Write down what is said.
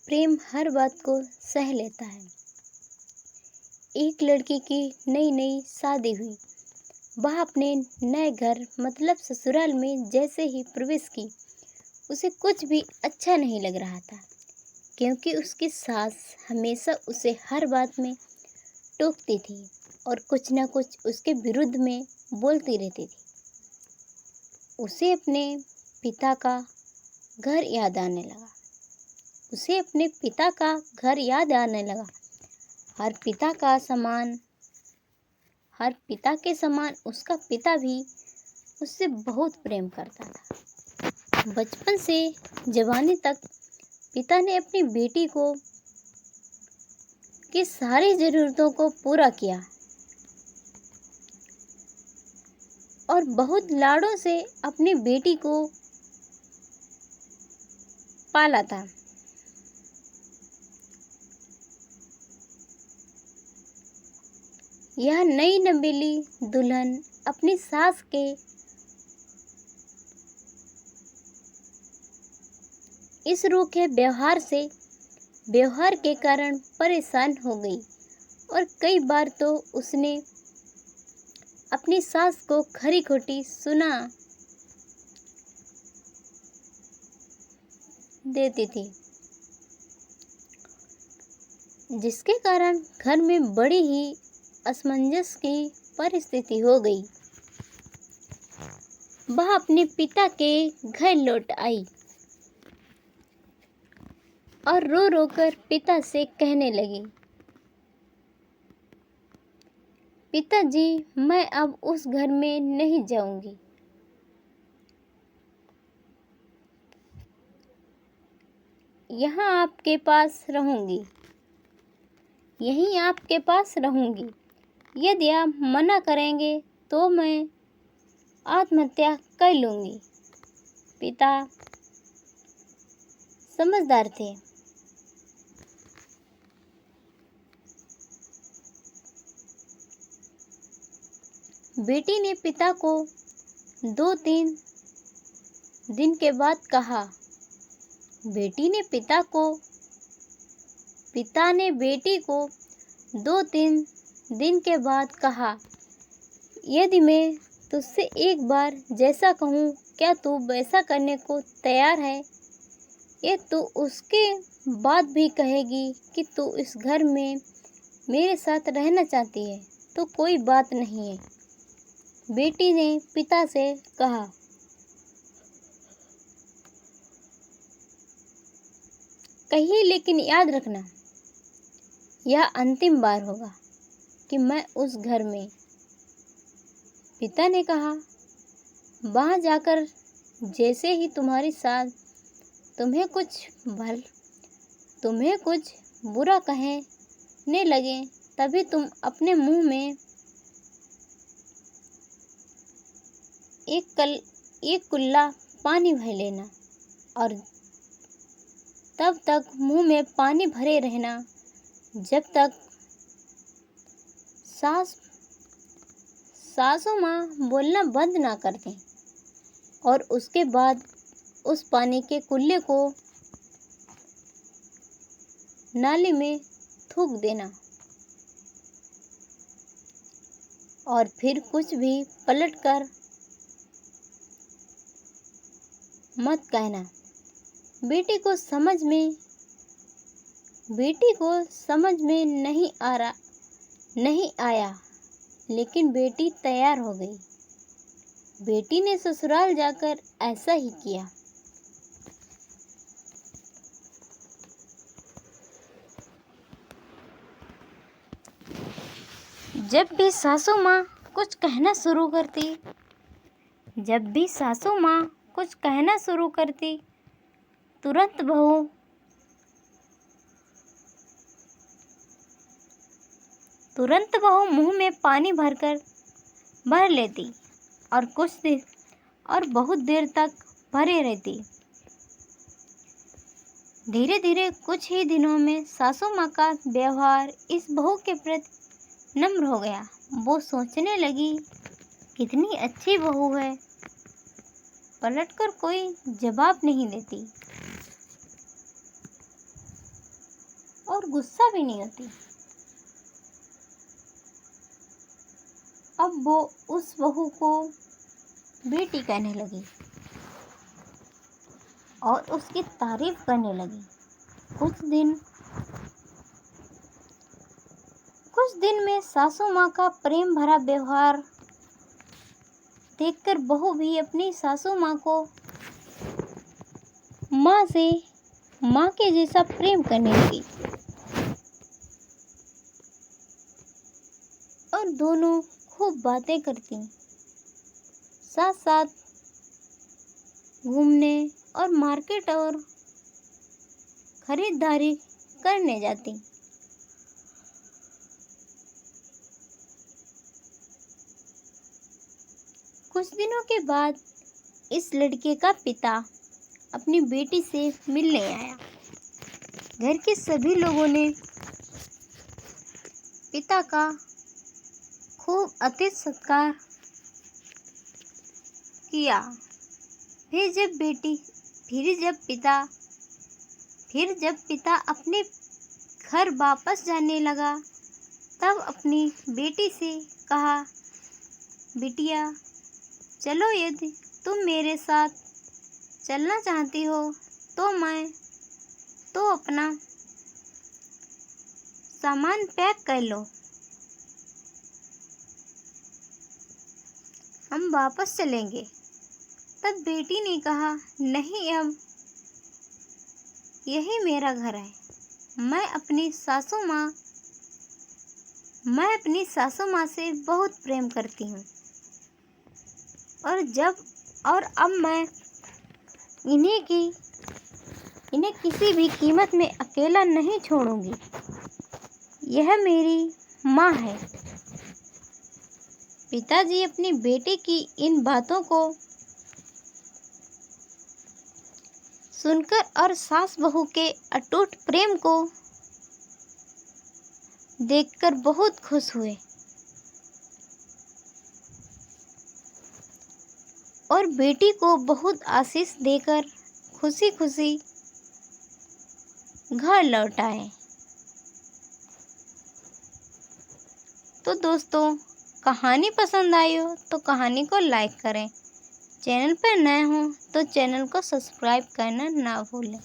प्रेम हर बात को सह लेता है। एक लड़की की नई नई शादी हुई। वह अपने नए घर मतलब ससुराल में जैसे ही प्रवेश की, उसे कुछ भी अच्छा नहीं लग रहा था, क्योंकि उसकी सास हमेशा उसे हर बात में टोकती थी और कुछ न कुछ उसके विरुद्ध में बोलती रहती थी। उसे अपने पिता का घर याद आने लगा। उसे अपने पिता का घर याद आने लगा। हर पिता के समान उसका पिता भी उससे बहुत प्रेम करता था। बचपन से जवानी तक पिता ने अपनी बेटी की सारी ज़रूरतों को पूरा किया और बहुत लाडों से अपनी बेटी को पाला था। यह नई नवेली दुल्हन अपनी सास के इस रूखे व्यवहार के कारण परेशान हो गई और कई बार तो उसने अपनी सास को खरी खोटी सुना देती थी, जिसके कारण घर में बड़ी ही असमंजस की परिस्थिति हो गई। वह अपने पिता के घर लौट आई और रो रो कर पिता से कहने लगी, पिताजी, मैं अब उस घर में नहीं जाऊंगी। यहाँ आपके पास रहूंगी। यहीं आपके पास रहूंगी। यदि आप मना करेंगे तो मैं आत्महत्या कर लूंगी। पिता समझदार थे। बेटी ने पिता को 2-3 दिन के बाद कहा। पिता ने बेटी को 2-3 दिन के बाद कहा, यदि मैं तुझसे एक बार जैसा कहूँ, क्या तू वैसा करने को तैयार है? ये तू उसके बाद भी कहेगी कि तू इस घर में मेरे साथ रहना चाहती है, तो कोई बात नहीं है। बेटी ने पिता से कहा। कहिए, लेकिन याद रखना, यह अंतिम बार होगा कि मैं उस घर में। पिता ने कहा, वहां जाकर जैसे ही तुम्हारी सास तुम्हें कुछ बुरा कहने लगे, तभी तुम अपने मुंह में एक कुल्ला पानी भर लेना और तब तक मुंह में पानी भरे रहना जब तक सासू माँ बोलना बंद ना कर दें, और उसके बाद उस पानी के कुल्ले को नाली में थूक देना और फिर कुछ भी पलटकर मत कहना। बेटी को समझ में नहीं आया, लेकिन बेटी तैयार हो गई। बेटी ने ससुराल जाकर ऐसा ही किया। जब भी सासू माँ कुछ कहना शुरू करती, तुरंत बहू मुंह में पानी भर लेती और बहुत देर तक भरे रहती। धीरे धीरे कुछ ही दिनों में सासू माँ का व्यवहार इस बहू के प्रति नम्र हो गया। वो सोचने लगी, कितनी अच्छी बहू है, पलटकर कोई जवाब नहीं देती। और गुस्सा भी नहीं होती। अब वो उस बहू को बेटी कहने लगी और उसकी तारीफ करने लगी। कुछ दिन में सासू माँ का प्रेम भरा व्यवहार देखकर बहू भी अपनी सासू माँ को माँ के जैसा प्रेम करने लगी और दोनों खूब बातें करती, साथ साथ घूमने और मार्केट और खरीदारी करने जाती। कुछ दिनों के बाद इस लड़के का पिता अपनी बेटी से मिलने आया। घर के सभी लोगों ने पिता का खूब आतिथ्य सत्कार किया। फिर जब पिता अपने घर वापस जाने लगा, तब अपनी बेटी से कहा, बिटिया चलो, यदि तुम मेरे साथ चलना चाहती हो तो अपना सामान पैक कर लो, हम वापस चलेंगे। तब बेटी ने कहा, नहीं, अब यही मेरा घर है। मैं अपनी सासू माँ से बहुत प्रेम करती हूँ और अब मैं इन्हें किसी भी कीमत में अकेला नहीं छोड़ूंगी। यह मेरी माँ है। पिताजी अपनी बेटी की इन बातों को सुनकर और सास बहू के अटूट प्रेम को देखकर बहुत खुश हुए और बेटी को बहुत आशीष देकर खुशी खुशी घर लौट आए। तो दोस्तों, कहानी पसंद आई हो तो कहानी को लाइक करें। चैनल पर नए हो तो चैनल को सब्सक्राइब करना ना भूलें।